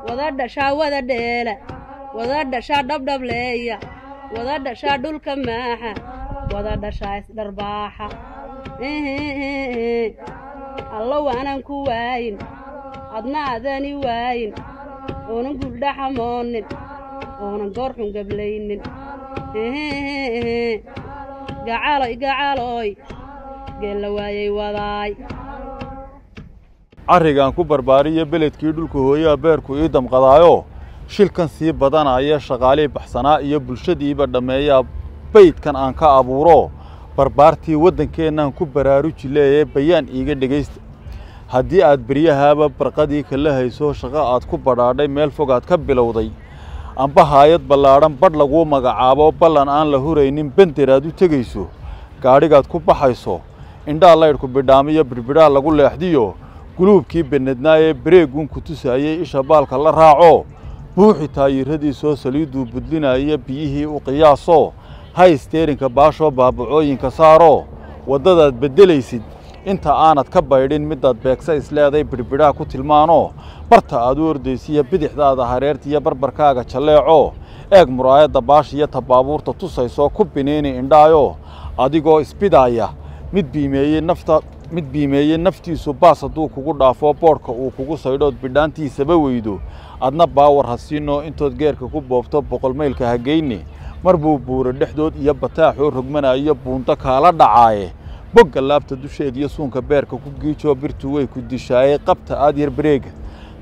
wada dhashaa wada dheela wada dhashaa dhabdhab leeya wada dhashaa dhulka maaxa wada dhashaa isdharbaaxa allo waanan ku waayin adna adani waayin oonan guldhaxamoonin oonan goorxun gablaynin gacaloy geella waayay wadaay arrigan ku barbaariyo beledkii dhulka hooyaa beerku ii damqadaayo shilkan sii badanaya shaqaalii baxsanaa iyo bulshadiiba dhammeeyaa baydkan aan ka abuuro barbaartii waddankeennan ku baraaruji leeyay bayaan iiga dhegaysta haddii aad beryahaaba barqadii kala hayso shaqo aad ku badhaadhay meel fog aad ka bilowday amba haayad ballaadhan badh laguu magacaabo ballan aan la huraynin bender aad u tegayso gaadhigaad ku baxayso indhaa laydhku bidhaamiyo birbidhaa lagu leexdiyo guluubkii benednaa ee bareeguun ku tusaayey isha baalka la raaco buuxi taayiradiisoo saliidduu budlinaya biyihii u qiyaaso hay steerinka baashoo baabacooyinka saaro waddadaad beddelaysid inta aanad ka baydhin midaad beegsa isleeday birbidhaa ku tilmaano barta aad u ordaysiya bidixdaada hareertiiyo barbarkaaga jalleeco eeg muraayadda baashiyo tabaabuurta tusaysoo ku biniini indhaayo adigoo isbidaaya mid biimeeyey naftiisu baas hadduu kugu dhaafo boodhka uu kugu saydhood bidhaantiisaba weydo adna baawar ha siinoo intood geerka ku boobto boqol maylka ha geyne mar buu buuro dhexdood iyo bataaxoo rogmanayo buunto kaala dhacaaye bogga laabta dusheed iyo suunka beerka ku giijoo birtu way ku dishaayey qabta aad yar bareega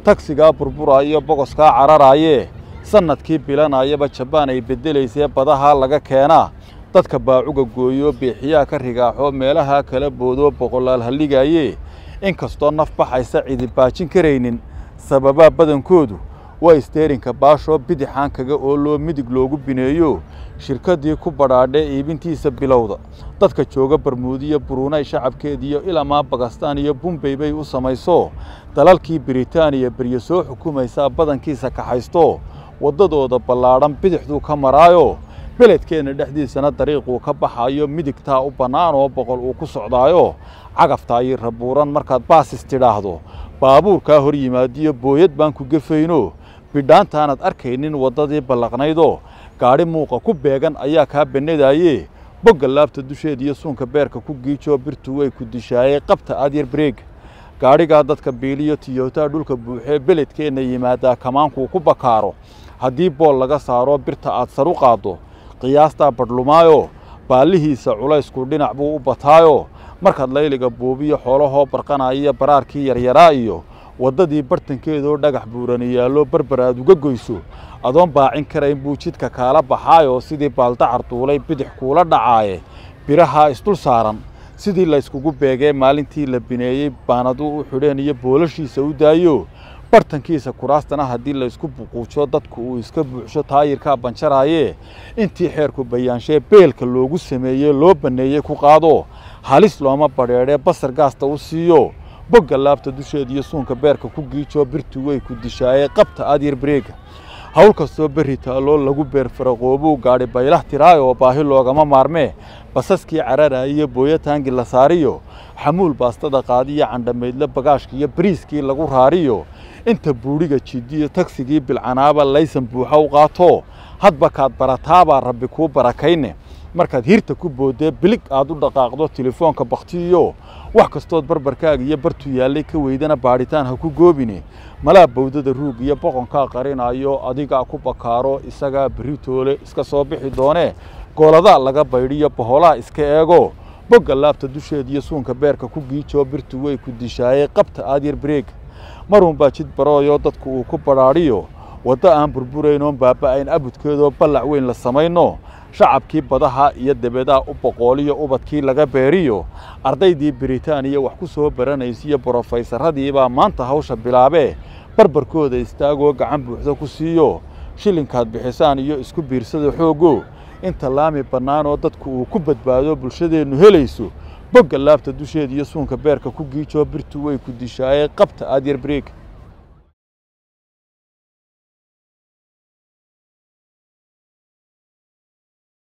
tagsigaa burburaayo bogoskaa cararaayee sannadkii bilanayaba jabaan ay beddelaysee badahaa laga keenaa dadka baacuga gooyo biixiyaa ka rigaaxo meelaha kala boodoo boqolaal halligaayee inkastoo naf baxaysa cidi baajin karaynin sababaa badankoodu waa isteerinka baashoo bidixaan kaga ooloo midig loogu bineeyo shirkaddii ku badhaadhee iibintiisa bilowda dadka jooga barmuudiyo buruunay shacabkeediyo ilamaa bakistaan iyo bumbay bay u samayso dalalkii biritaaniya beryo soo xukumaysaa badankiisa kaxaysto waddadooda ballaadhan bidixduu ka maraayo beledkeenna dhexdiisana dariiquu ka baxayo midigtaa u bannaan oo boqol uu ku socdaayo cagaftaayii rabuuran markaad baasis tidhaahdo baabuurkaa hor yimaadiyo booyad baan ku gefayno bidhaantaanad arkaynin waddadii ballaqnaydoo gaadhi muuqa ku beegan ayaa kaa bannadaayee bogga laabta dusheed iyo suunka beerka ku giijoo birtu way ku dishaayey qabta aad yar bareega gaadhigaa dadka biiliyo tiyootaa dhulka buuxee beledkeenna yimaadaa kamaankuu ku bakaaro haddii bool laga saaro birta aad saru qaaddo qiyaastaa badhlumaayo baallihiisa culaysku dhinac buu u bataayo markaad layliga buubiyo xoolahoo barqanaya baraarkii yaryaraa iyo waddadii bartankeedoo dhagax buurani yaallo barbar aad uga goyso adoon baacin karayn buu jidka kaala baxaayoo sidii baaldacar duulay bidix kuula dhacaaye birahaa isdul saaran sidii layskugu beegee maalintii la bineeyey baanaduu u xidheen iyo boolashiisa u daayo bartankiisa kuraastana haddii laysku buquujo dadku uu iska buuxsho taayirkaa banjaraayee intii xeerku bayaanshee beelka loogu sameeyey loo banneeyey ku qaado halis looma badheedhee basar gaasta u siiyo bogga laabta dusheed iyo suunka beerka ku giijoo birtu way ku dishaayey qabta aad yar bareega hawl kastoo berri taalloo lagu beerfaraqoobuu gaadhi baylah tiraayoo baahi loogama maarmee basaskii cararaayiyo booyataangi la saariyo xamuul baastada qaadiyo candhamaydle bagaashka iyo bariiskii lagu raariyo inta buudhiga jidiyo tagsigii bilcanaaba laysan buuxa u qaato hadba kaad barataabaa rabbi kuu barakayne markaad hirta ku boodee bilig aad u dhaqaaqdo telefoonka baktiyo wax kastood barbarkaaga iyo bartu yaallay ka weydana baadhitaan ha ku goobine malaa bawdada ruug iyo boqonkaa qarinayo adigaa ku bakaaro isagaa beritoole iska soo bixi doonee gooladaa laga baydhiyo boholaha iska eego bogga laabta dusheed iyo suunka beerka ku giijoo birtu way ku dishaayey qabta aad yar bareega marunbaa jid barooyo dadku uu ku badhaadhiyo waddo aan burburaynoon baaba'ayn abudkeedoo ballac weyn la samayno shacabkii badaha iyo dabeedaha u boqooliyo ubadkii laga beeriyo ardaydii biritaaniya wax ku soo baranaysiyo brofeysarradiibaa maanta hawsha bilaabee barbarkooda istaagoo gacan buuxda ku siiyo shilinkaad bixisaan iyo isku biirsada xooggo inta laami bannaanoo dadku uu ku badbaado bulshadeennu helayso bogga laabta dusheed iyo suunka beerka ku giijoo birtu way ku dishaayey qabta aad yar bareega